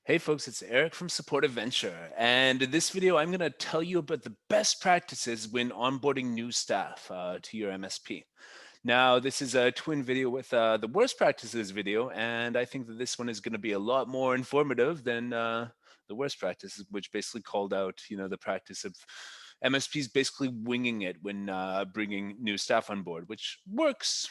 Hey folks, it's Eric from Supportive Venture, and in this video I'm going to tell you about the best practices when onboarding new staff to your MSP. Now, this is a twin video with the worst practices video, and I think that this one is going to be a lot more informative than the worst practices, which basically called out, the practice of MSPs basically winging it when bringing new staff on board, which works,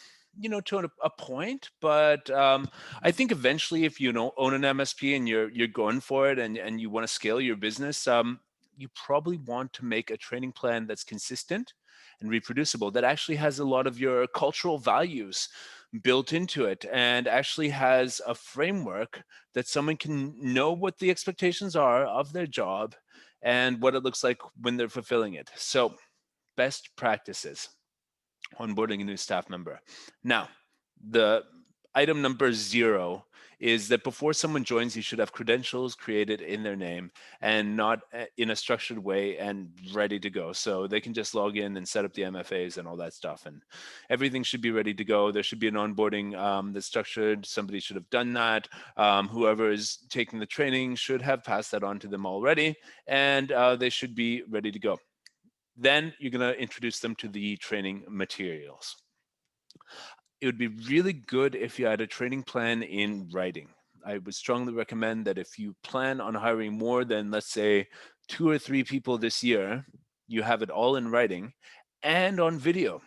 to a point, but I think eventually, if you own an MSP and you're going for it and you want to scale your business, you probably want to make a training plan that's consistent and reproducible, that actually has a lot of your cultural values built into it, and actually has a framework that someone can know what the expectations are of their job and what it looks like when they're fulfilling it. So, best practices onboarding a new staff member. Now, the item number 0 is that before someone joins, you should have credentials created in their name and not in a structured way and ready to go. So they can just log in and set up the MFAs and all that stuff, and everything should be ready to go. There should be an onboarding that's structured. Somebody should have done that. Whoever is taking the training should have passed that on to them already, and they should be ready to go. Then you're going to introduce them to the training materials. It would be really good if you had a training plan in writing. I would strongly recommend that if you plan on hiring more than, let's say, 2 or 3 people this year, you have it all in writing and on video.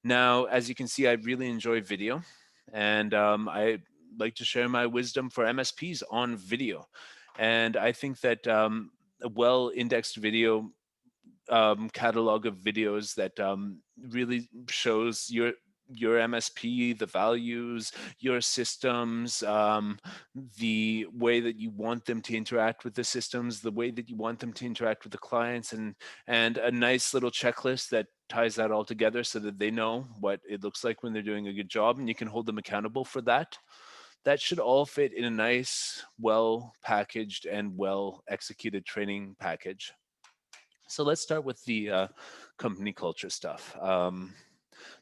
Now, as you can see, I really enjoy video, and I like to share my wisdom for MSPs on video. And I think that a well-indexed video catalog of videos that really shows your MSP, the values, your systems, the way that you want them to interact with the systems, the way that you want them to interact with the clients, and a nice little checklist that ties that all together so that they know what it looks like when they're doing a good job, and you can hold them accountable for that. That should all fit in a nice, well packaged and well executed training package. So let's start with the company culture stuff.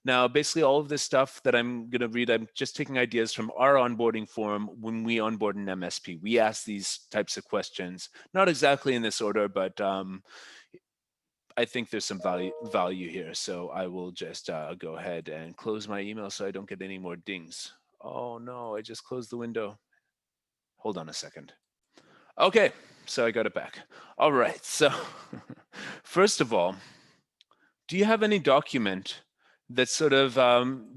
Now, basically, all of this stuff that I'm going to read, I'm just taking ideas from our onboarding forum when we onboard an MSP. We ask these types of questions, not exactly in this order, but I think there's some value here. So I will just go ahead and close my email so I don't get any more dings. Oh no, I just closed the window. Hold on a second. Okay, so I got it back. All right, so first of all, do you have any document that sort of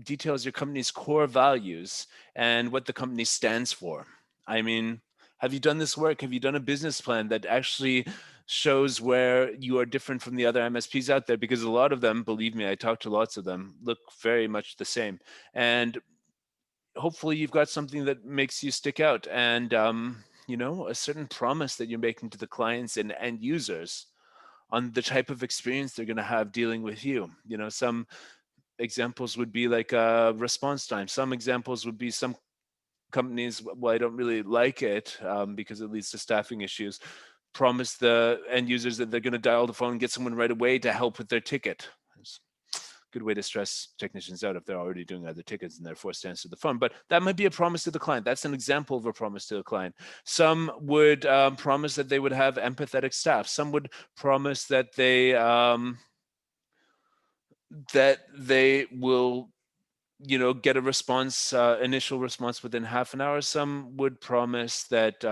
details your company's core values and what the company stands for? I mean, have you done this work? Have you done a business plan that actually shows where you are different from the other MSPs out there? Because a lot of them, believe me, I talked to lots of them, look very much the same. And hopefully you've got something that makes you stick out, and a certain promise that you're making to the clients and end users on the type of experience they're going to have dealing with you. Some examples would be like response time. Some examples would be some companies, well, I don't really like it because it leads to staffing issues, promise the end users that they're going to dial the phone and get someone right away to help with their ticket. It's a good way to stress technicians out if they're already doing other tickets and they're forced to answer the phone. But that might be a promise to the client. That's an example of a promise to the client. Some would promise that they would have empathetic staff. Some would promise that they will get a response, initial response within half an hour. Some would promise that,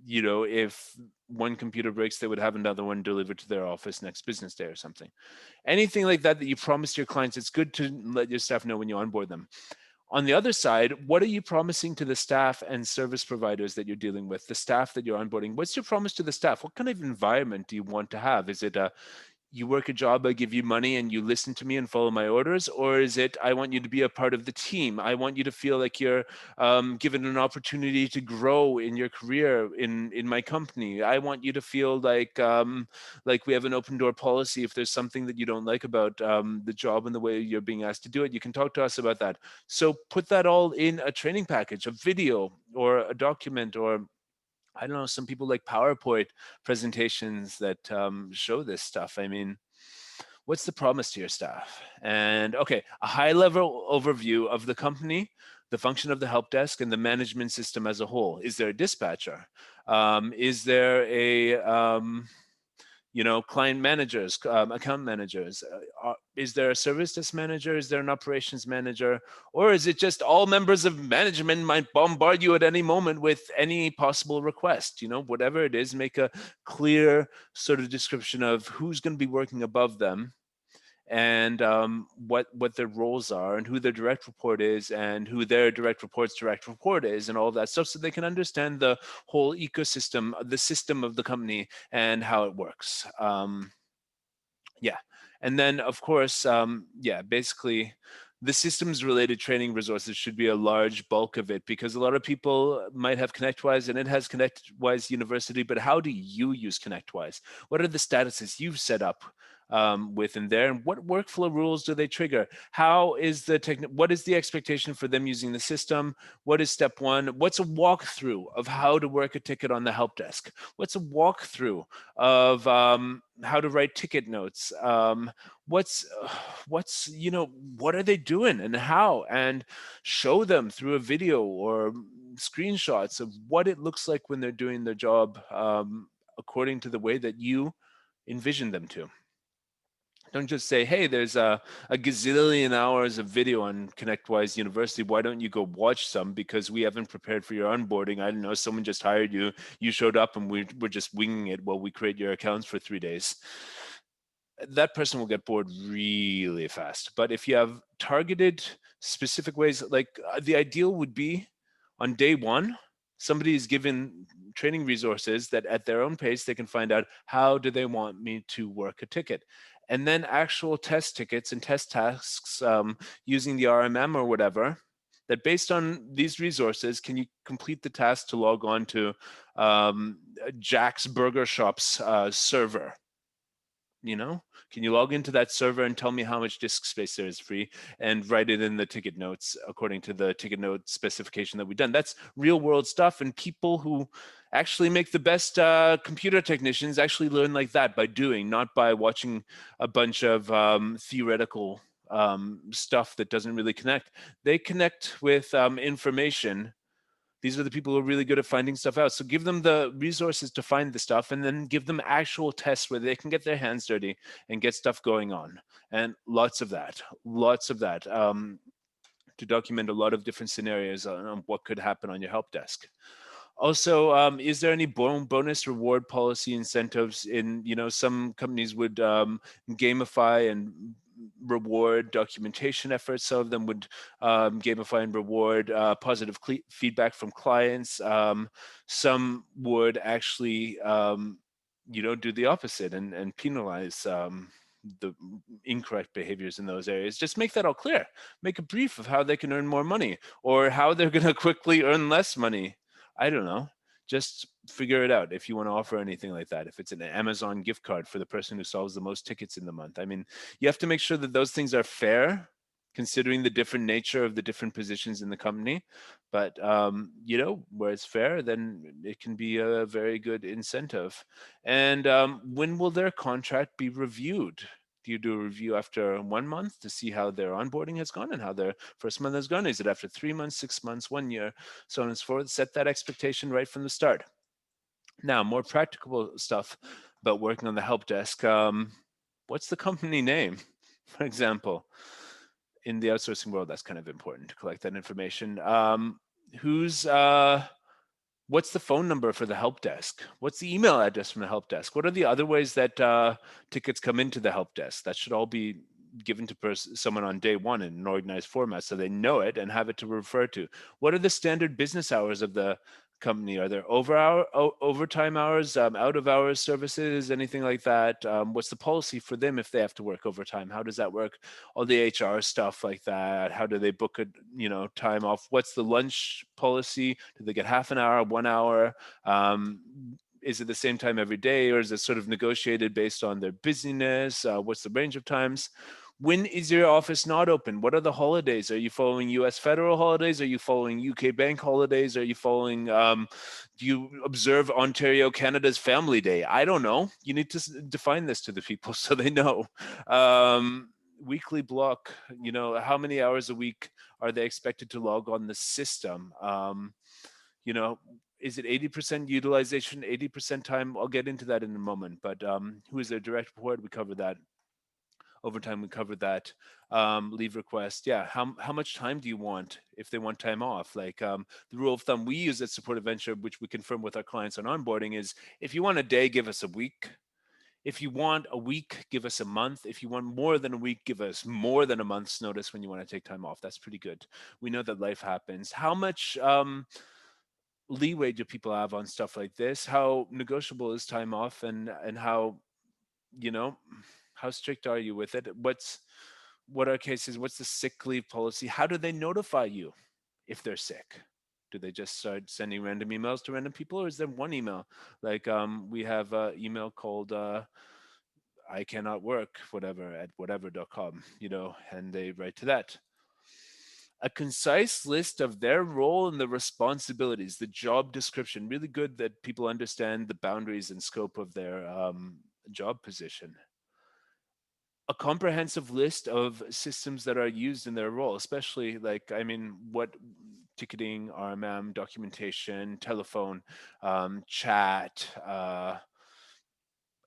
if one computer breaks, they would have another one delivered to their office next business day or something. Anything like that you promise your clients, it's good to let your staff know when you onboard them. On the other side, what are you promising to the staff and service providers that you're dealing with, the staff that you're onboarding? What's your promise to the staff? What kind of environment do you want to have? Is it you work a job, I give you money and you listen to me and follow my orders? Or is it, I want you to be a part of the team. I want you to feel like you're given an opportunity to grow in your career in my company. I want you to feel like we have an open door policy. If there's something that you don't like about the job and the way you're being asked to do it, you can talk to us about that. So put that all in a training package, a video or a document, or I don't know, some people like PowerPoint presentations that show this stuff. I mean, what's the promise to your staff? And okay, a high level overview of the company the function of the help desk and the management system as a whole. Is there a dispatcher? Is there a client managers, account managers? Is there a service desk manager? Is there an operations manager? Or is it just all members of management might bombard you at any moment with any possible request? Whatever it is, make a clear sort of description of who's going to be working above them, and what their roles are, and who their direct report is, and who their direct report is, and all of that stuff, so they can understand the whole ecosystem, the system of the company, and how it works. Yeah. And then, of course, basically, the systems related training resources should be a large bulk of it, because a lot of people might have ConnectWise and it has ConnectWise University, but how do you use ConnectWise? What are the statuses you've set up within there, and what workflow rules do they trigger? How is what is the expectation for them using the system? What is step one? What's a walkthrough of how to work a ticket on the help desk? What's a walkthrough of how to write ticket notes? What's what are they doing and how? And show them through a video or screenshots of what it looks like when they're doing their job according to the way that you envision them to. Don't just say, hey, there's a gazillion hours of video on ConnectWise University. Why don't you go watch some? Because we haven't prepared for your onboarding. I don't know, someone just hired you. You showed up and we're just winging it while we create your accounts for 3 days. That person will get bored really fast. But if you have targeted specific ways, like the ideal would be on day one, somebody is given training resources that at their own pace, they can find out how do they want me to work a ticket. And then actual test tickets and test tasks using the RMM or whatever, that based on these resources, can you complete the task to log on to Jack's Burger Shop's server? Can you log into that server and tell me how much disk space there is free, and write it in the ticket notes according to the ticket note specification that we've done? That's real world stuff, and people who actually make the best computer technicians actually learn like that, by doing, not by watching a bunch of theoretical stuff that doesn't really connect. They connect with information. These are the people who are really good at finding stuff out. So give them the resources to find the stuff, and then give them actual tests where they can get their hands dirty and get stuff going on. And lots of that, to document a lot of different scenarios on what could happen on your help desk. Also, is there any bonus reward policy incentives? Some companies would gamify and reward documentation efforts. Some of them would gamify and reward positive feedback from clients. Some would actually, do the opposite and penalize the incorrect behaviors in those areas. Just make that all clear. Make a brief of how they can earn more money, or how they're going to quickly earn less money. I don't know. Just figure it out if you want to offer anything like that. If it's an Amazon gift card for the person who solves the most tickets in the month. I mean, you have to make sure that those things are fair, considering the different nature of the different positions in the company. But, where it's fair, then it can be a very good incentive. And when will their contract be reviewed? Do you do a review after 1 month to see how their onboarding has gone and how their first month has gone? Is it after 3 months, 6 months, 1 year, so on and so forth? Set that expectation right from the start. Now, more practical stuff about working on the help desk. What's the company name, for example? In the outsourcing world, that's kind of important to collect that information. What's the phone number for the help desk? What's the email address from the help desk? What are the other ways that tickets come into the help desk? That should all be given to someone on day one in an organized format, so they know it and have it to refer to. What are the standard business hours of the company? Are there overtime hours, out of hours services, anything like that? What's the policy for them if they have to work overtime? How does that work? All the HR stuff like that. How do they book time off? What's the lunch policy? Do they get half an hour, 1 hour? Is it the same time every day, or is it sort of negotiated based on their busyness? What's the range of times? When is your office not open? What are the holidays? Are you following US federal holidays? Are you following UK bank holidays? Are you following, do you observe Ontario, Canada's Family Day? I don't know. You need to define this to the people so they know. weekly block, how many hours a week are they expected to log on the system? You know, is it 80% utilization, 80% time? I'll get into that in a moment. But who is their direct report? We covered that. Overtime, we covered that. Leave request, yeah. How much time do you want if they want time off? Like the rule of thumb we use at Support Adventure, which we confirm with our clients on onboarding, is if you want a day, give us a week. If you want a week, give us a month. If you want more than a week, give us more than a month's notice when you want to take time off. That's pretty good. We know that life happens. How much leeway do people have on stuff like this? How negotiable is time off, and how, you know how strict are you with it? What are cases? What's the sick leave policy? How do they notify you if they're sick? Do they just start sending random emails to random people, or is there one email? Like we have an email called I cannot work whatever at whatever.com, and they write to that. A concise list of their role and the responsibilities, the job description. Really good that people understand the boundaries and scope of their job position. A comprehensive list of systems that are used in their role, especially like, I mean, what ticketing, RMM, documentation, telephone, chat,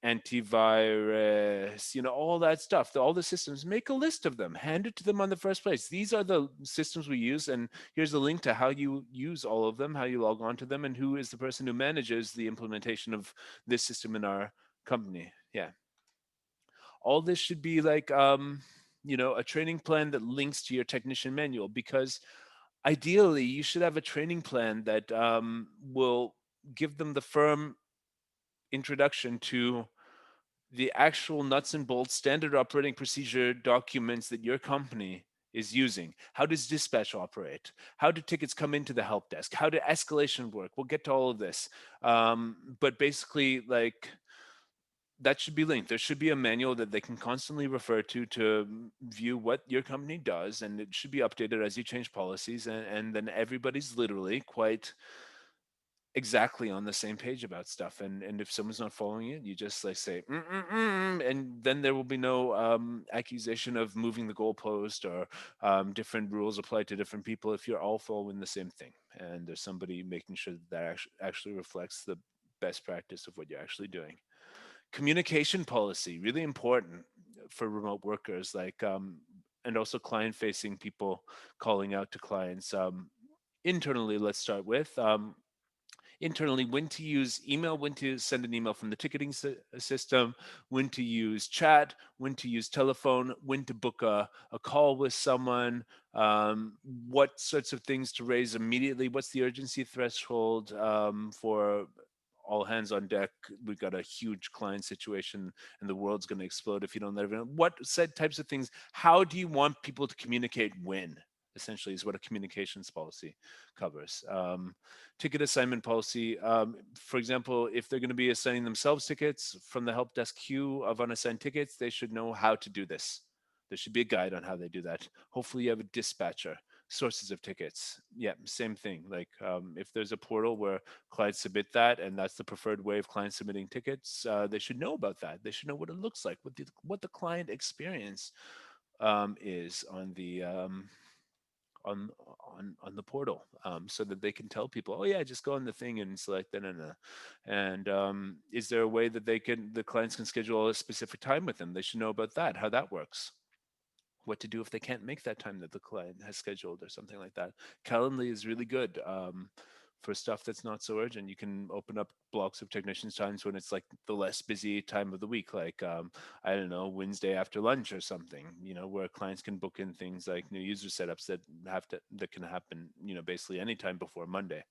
antivirus, all that stuff, all the systems. Make a list of them, hand it to them on the first place. These are the systems we use, and here's the link to how you use all of them, how you log on to them, and who is the person who manages the implementation of this system in our company. Yeah. All this should be like a training plan that links to your technician manual, because ideally you should have a training plan that will give them the firm introduction to the actual nuts and bolts standard operating procedure documents that your company is using. How does dispatch operate? How do tickets come into the help desk? How do escalation work? We'll get to all of this. But basically, like, that should be linked. There should be a manual that they can constantly refer to view what your company does, and it should be updated as you change policies. And then everybody's literally quite exactly on the same page about stuff. And if someone's not following it, you just like say, and then there will be no accusation of moving the goalpost, or different rules apply to different people if you're all following the same thing. And there's somebody making sure that actually reflects the best practice of what you're actually doing. Communication policy, really important for remote workers, like and also client facing people calling out to clients. Internally, let's start with internally, when to use email, when to send an email from the ticketing system, when to use chat, when to use telephone, when to book a call with someone, what sorts of things to raise immediately, what's the urgency threshold for all hands on deck. We've got a huge client situation and the world's going to explode if you don't let everyone. What said types of things? How do you want people to communicate when? Essentially, is what a communications policy covers. Ticket assignment policy. For example, if they're going to be assigning themselves tickets from the help desk queue of unassigned tickets, they should know how to do this. There should be a guide on how they do that. Hopefully, you have a dispatcher. Sources of tickets. Yeah, same thing. Like if there's a portal where clients submit that, and that's the preferred way of clients submitting tickets, they should know about that. They should know what it looks like, what the client experience is on the on the portal, so that they can tell people, oh yeah, just go on the thing and select that. And is there a way that the clients can schedule a specific time with them? They should know about that, how that works, what to do if they can't make that time that the client has scheduled or something like that. Calendly is really good for stuff that's not so urgent. You can open up blocks of technicians times when it's like the less busy time of the week, like I don't know, Wednesday after lunch or something, where clients can book in things like new user setups that can happen, basically anytime before Monday,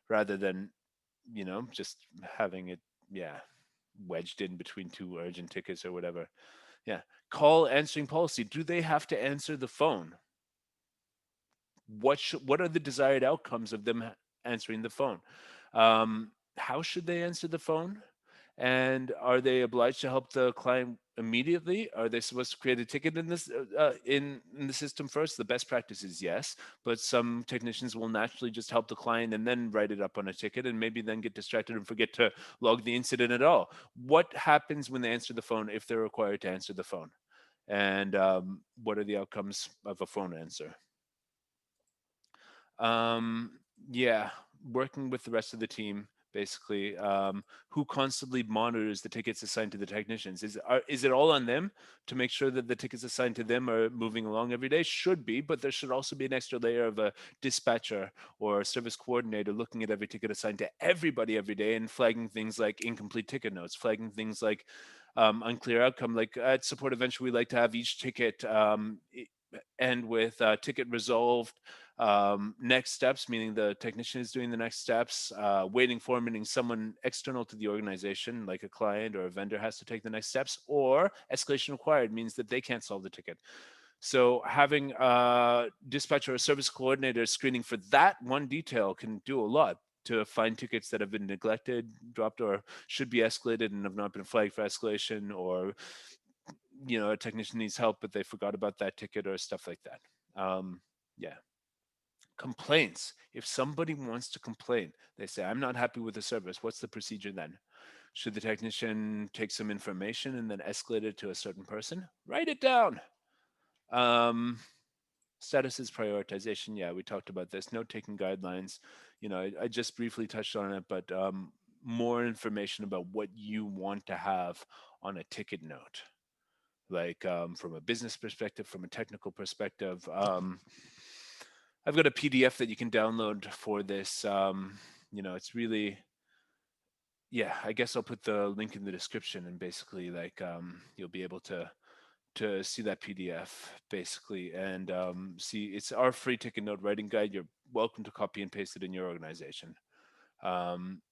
rather than, just having it, yeah, wedged in between two urgent tickets or whatever. Yeah. Call answering policy. Do they have to answer the phone? What are the desired outcomes of them answering the phone? How should they answer the phone? And are they obliged to help the client immediately? Are they supposed to create a ticket in this in the system first? The best practice is yes, but some technicians will naturally just help the client and then write it up on a ticket, and maybe then get distracted and forget to log the incident at all. What happens when they answer the phone if they're required to answer the phone? and what are the outcomes of a phone answer. Um, yeah, working with the rest of the team, basically, who constantly monitors the tickets assigned to the technicians. Is it all on them to make sure that the tickets assigned to them are moving along every day? Should be, but there should also be an extra layer of a dispatcher or a service coordinator looking at every ticket assigned to everybody every day and flagging things like incomplete ticket notes, flagging things like unclear outcome. Like at Support Eventually, we like to have each ticket end with ticket resolved, next steps, meaning the technician is doing the next steps, waiting for, meaning someone external to the organization, like a client or a vendor, has to take the next steps, or escalation required means that they can't solve the ticket. So having a dispatcher or service coordinator screening for that one detail can do a lot to find tickets that have been neglected, dropped, or should be escalated and have not been flagged for escalation, or a technician needs help but they forgot about that ticket or stuff like that. Yeah. Complaints. If somebody wants to complain, they say, I'm not happy with the service. What's the procedure then? Should the technician take some information and then escalate it to a certain person? Write it down. Um, Status is prioritization. Yeah, we talked about this. Note taking guidelines. I just briefly touched on it, but more information about what you want to have on a ticket note, like from a business perspective, from a technical perspective. I've got a PDF that you can download for this. It's really, yeah. I guess I'll put the link in the description, and basically, like, you'll be able to see that PDF basically, and see it's our free ticket note writing guide. You're welcome to copy and paste it in your organization. Um,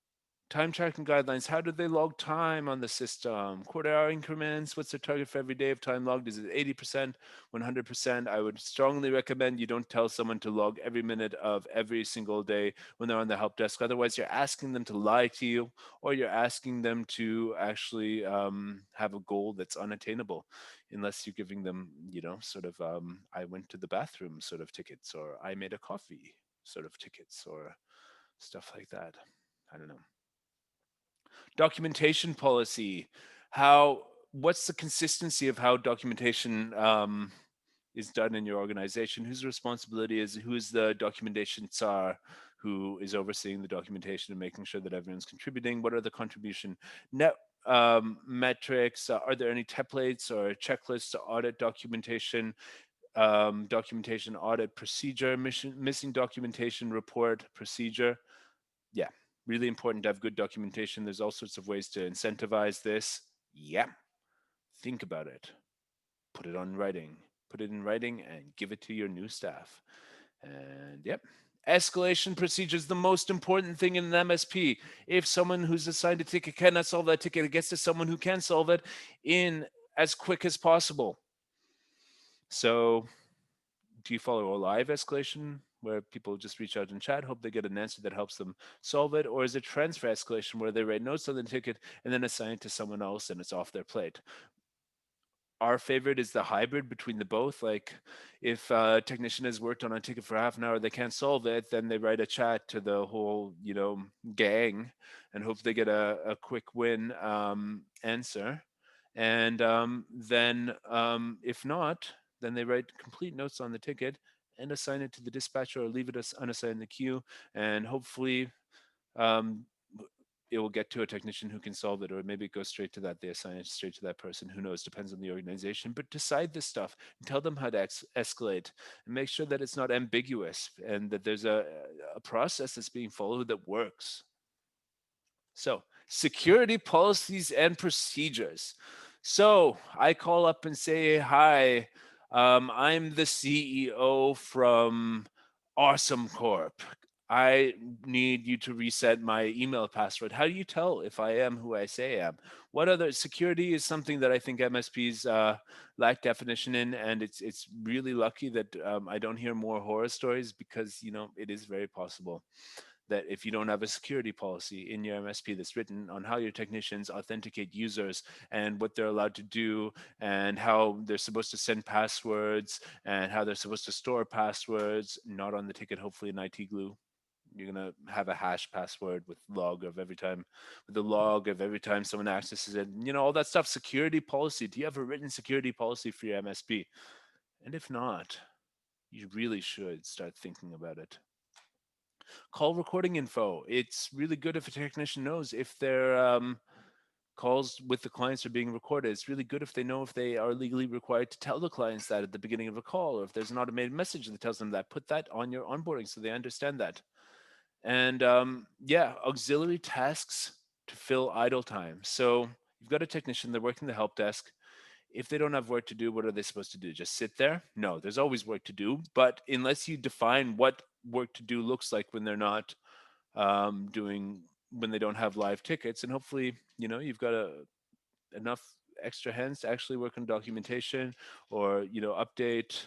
Time tracking guidelines. How do they log time on the system? Quarter hour increments. What's the target for every day of time logged? Is it 80%, 100%? I would strongly recommend you don't tell someone to log every minute of every single day when they're on the help desk. Otherwise, you're asking them to lie to you, or you're asking them to actually have a goal that's unattainable, unless you're giving them, sort of, I went to the bathroom sort of tickets, or I made a coffee sort of tickets, or stuff like that. I don't know. Documentation policy. What's the consistency of how documentation is done in your organization? Whose responsibility is, who's the documentation czar who is overseeing the documentation and making sure that everyone's contributing? What are the contribution net metrics? Are there any templates or checklists to audit documentation? Documentation audit procedure, missing documentation report procedure. Yeah, really important to have good documentation. There's all sorts of ways to incentivize this. Yeah, think about it. Put it on writing. Put it in writing and give it to your new staff. And yep, escalation procedure is the most important thing in an MSP. If someone who's assigned a ticket cannot solve that ticket, it gets to someone who can solve it in as quick as possible. So do you follow a live escalation where people just reach out in chat, hope they get an answer that helps them solve it? Or is it transfer escalation where they write notes on the ticket and then assign it to someone else and it's off their plate? Our favorite is the hybrid between the both. Like if a technician has worked on a ticket for half an hour, they can't solve it, then they write a chat to the whole, gang and hope they get a quick win answer. And then if not, then they write complete notes on the ticket and assign it to the dispatcher or leave it as unassigned in the queue. And hopefully um, it will get to a technician who can solve it, or maybe it goes straight to that. They assign it straight to that person. Who knows? Depends on the organization. But decide this stuff and tell them how to escalate, and make sure that it's not ambiguous and that there's a process that's being followed that works. So, security policies and procedures. So, I call up and say, Hi, I'm the CEO from Awesome Corp. I need you to reset my email password. How do you tell if I am who I say I am? What other security is something that I think MSPs lack definition in, and it's really lucky that I don't hear more horror stories, because it is very possible that if you don't have a security policy in your MSP that's written on how your technicians authenticate users and what they're allowed to do and how they're supposed to send passwords and how they're supposed to store passwords, not on the ticket, hopefully in IT glue, You're gonna have a hash password with log of every time, with the log of every time someone accesses it. All that stuff. Security policy. Do you have a written security policy for your MSP? And if not, you really should start thinking about it. Call recording info. It's really good if a technician knows if their calls with the clients are being recorded. It's really good if they know if they are legally required to tell the clients that at the beginning of a call, or if there's an automated message that tells them that. Put that on your onboarding so they understand that. And yeah, auxiliary tasks to fill idle time. So you've got a technician, they're working the help desk. If they don't have work to do, what are they supposed to do? Just sit there? No, there's always work to do. But unless you define what work to do looks like when they're not doing, when they don't have live tickets, and hopefully, you've got enough extra hands to actually work on documentation, or update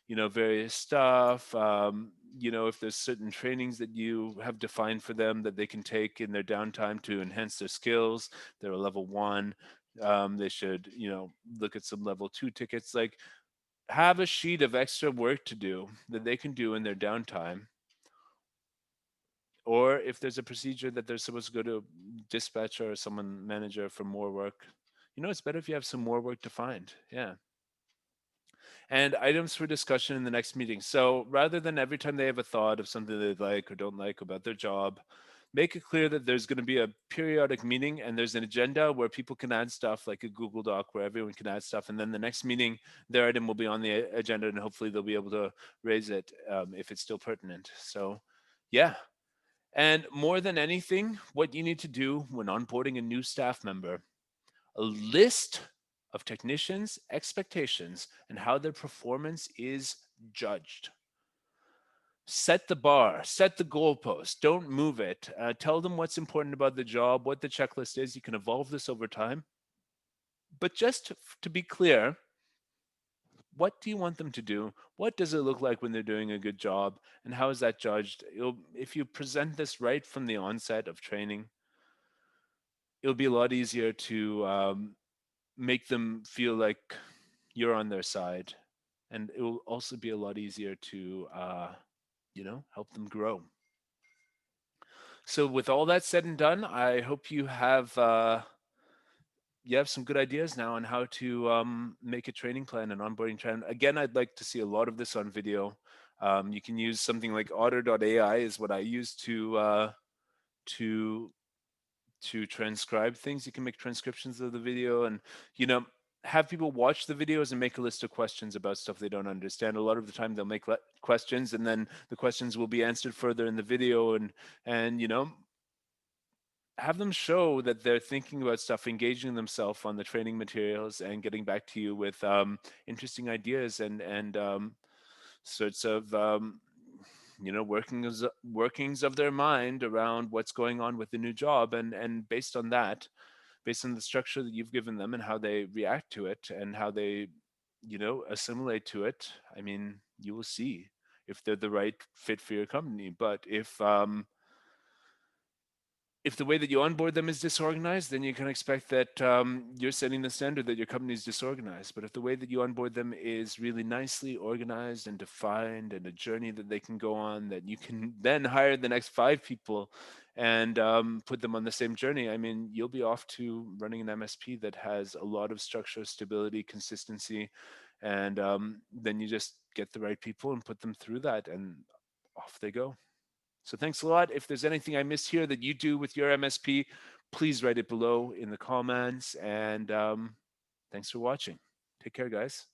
various stuff. If there's certain trainings that you have defined for them that they can take in their downtime to enhance their skills, they're a level 1, they should look at some level 2 tickets. Like, have a sheet of extra work to do that they can do in their downtime. Or if there's a procedure that they're supposed to go to dispatcher or someone manager for more work, it's better if you have some more work to find. Yeah. And items for discussion in the next meeting. So rather than every time they have a thought of something they like or don't like about their job, make it clear that there's going to be a periodic meeting and there's an agenda where people can add stuff, like a Google Doc where everyone can add stuff. And then the next meeting, their item will be on the agenda, and hopefully they'll be able to raise it if it's still pertinent. So, yeah. And more than anything, what you need to do when onboarding a new staff member, a list of technicians' expectations and how their performance is judged. Set the bar, set the goalpost, don't move it. Tell them what's important about the job, what the checklist is. You can evolve this over time. But just to be clear, what do you want them to do? What does it look like when they're doing a good job? And how is that judged? If you present this right from the onset of training, it'll be a lot easier to make them feel like you're on their side, and it will also be a lot easier to help them grow. So with all that said and done, I hope you have some good ideas now on how to make a training plan and onboarding plan. Again, I'd like to see a lot of this on video. You can use something like otter.ai is what I use to transcribe things. You can make transcriptions of the video, and you know have people watch the videos and make a list of questions about stuff they don't understand. A lot of the time they'll make questions, and then the questions will be answered further in the video, and have them show that they're thinking about stuff, engaging themselves on the training materials, and getting back to you with interesting ideas and sorts of workings of their mind around what's going on with the new job, and based on that, based on the structure that you've given them and how they react to it and how they assimilate to it, I mean, you will see if they're the right fit for your company. But if the way that you onboard them is disorganized, then you can expect that you're setting the standard that your company is disorganized. But if the way that you onboard them is really nicely organized and defined, and a journey that they can go on, that you can then hire the next 5 people and put them on the same journey, I mean, you'll be off to running an MSP that has a lot of structure, stability, consistency, and then you just get the right people and put them through that, and off they go. So thanks a lot. If there's anything I missed here that you do with your MSP, please write it below in the comments. And thanks for watching. Take care, guys.